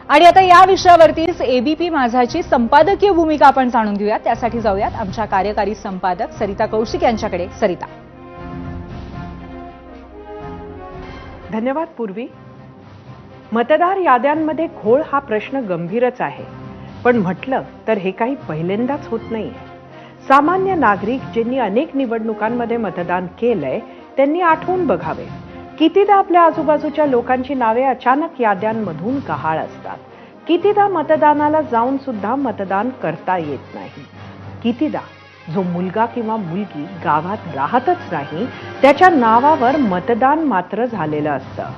आणि आता या विषयावरतीच एबीपी माझाची संपादकीय भूमिका आपण जाणून घेऊयात। त्यासाठी जाऊयात आमच्या कार्यकारी संपादक सरिता कौशिक यांच्याकडे। सरिता, धन्यवाद पूर्वी। मतदार याद्यांमध्ये घोळ हा प्रश्न गंभीरच आहे, पण म्हटलं तर हे काही पहिल्यांदाच होत नाहीये। सामान्य नागरिक ज्यांनी अनेक निवडणुकांमध्ये मतदान केलंय त्यांनी आठवून बघावे, कितीदा आपल्या आजूबाजूच्या लोकांची नावे अचानक याद्यांमधून गहाळ असतात। कितीदा मतदानाला जाऊन सुद्धा मतदान करता येत नाही। कितीदा जो मुलगा किंवा मुलगी गावात राहतच नाही त्याच्या नावावर मतदान मात्र झालेलं असतं।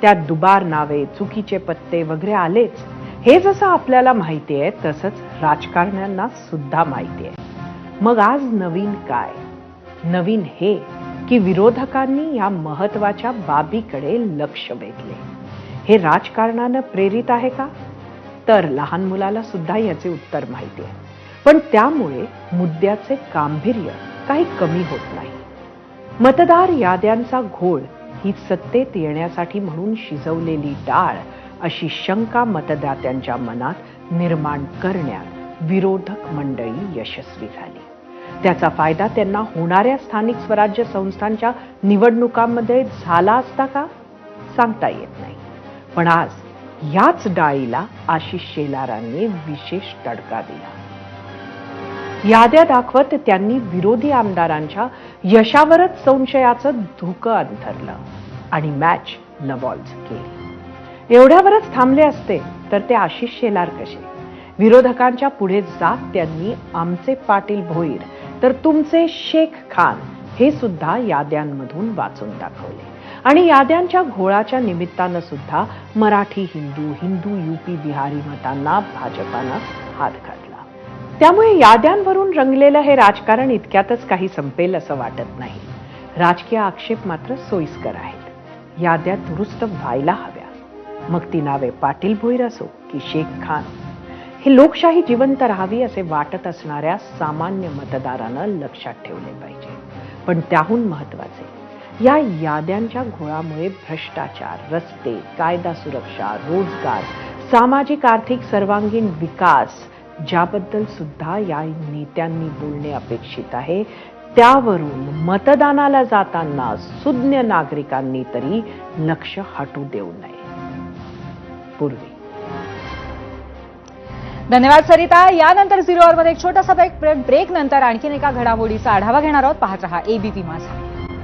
त्यात दुबार नावे, चुकीचे पत्ते वगैरे आलेच। हे जसं आपल्याला माहिती आहे तसंच राजकारण्यांना सुद्धा माहिती आहे। मग आज नवीन काय? नवीन हे की विरोधकांनी या महत्वाच्या बाबीकडे लक्ष वेधले। हे राजकारणानं प्रेरित आहे का? तर लहान मुलाला सुद्धा याचे उत्तर माहिती आहे, पण त्यामुळे मुद्द्याचे गांभीर्य काही कमी होत नाही। मतदार याद्यांचा घोळ ही सत्तेत येण्यासाठी म्हणून शिजवलेली डाळ अशी शंका मतदात्यांच्या मनात निर्माण करण्यात विरोधक मंडळी यशस्वी झाली। त्याचा फायदा त्यांना होणाऱ्या स्थानिक स्वराज्य संस्थांच्या निवडणुकांमध्ये झाला असता का? सांगता येत नाही। पण आज याच डाळीला आशिष शेलारांनी विशेष तडका दिला। याद्या दाखवत त्यांनी विरोधी आमदारांच्या यशावरच संशयाचं धुकं अंथरलं आणि मॅच नवॉल्झ केली। एवढ्यावरच थांबले असते तर ते आशिष शेलार कसे? विरोधकांच्या पुढे जात त्यांनी आमचे पाटील भोईर तर तुमचे शेख खान हे सुद्धा याद्यांमधून वाचून दाखवले। आणि याद्यांच्या घोळाच्या निमित्तानं सुद्धा मराठी हिंदू, हिंदू यूपी बिहारी मतांना भाजपानं हात घातला। त्यामुळे याद्यांवरून रंगलेलं हे राजकारण इतक्यातच काही संपेल असं वाटत नाही। राजकीय आक्षेप मात्र सोयीस्कर आहेत। याद्या दुरुस्त व्हायला हव्या। मग ती नावे पाटील भोईर असो की शेख खान, ही लोकशाही जिवंत राहावी असे वाटत असणाऱ्या सामान्य मतदारानं लक्षात ठेवले पाहिजे। पण त्याहून महत्वाचे, या याद्यांच्या घोळामुळे भ्रष्टाचार, रस्ते, कायदा सुरक्षा, रोजगार, सामाजिक आर्थिक सर्वांगीण विकास ज्याबद्दल सुद्धा या नेत्यांनी बोलणे अपेक्षित आहे, त्यावरून मतदानाला जाताना सुज्ञ नागरिकांनी तरी लक्ष हटू देऊ नये। पूर्वी। धन्यवाद सरिता। यानंतर 0 मध्ये एक छोटासा ब्रेक नंतर आणखीन एका घडामोडीचा आढावा घेणार आहोत। पाहत रहा एबीपी माझा।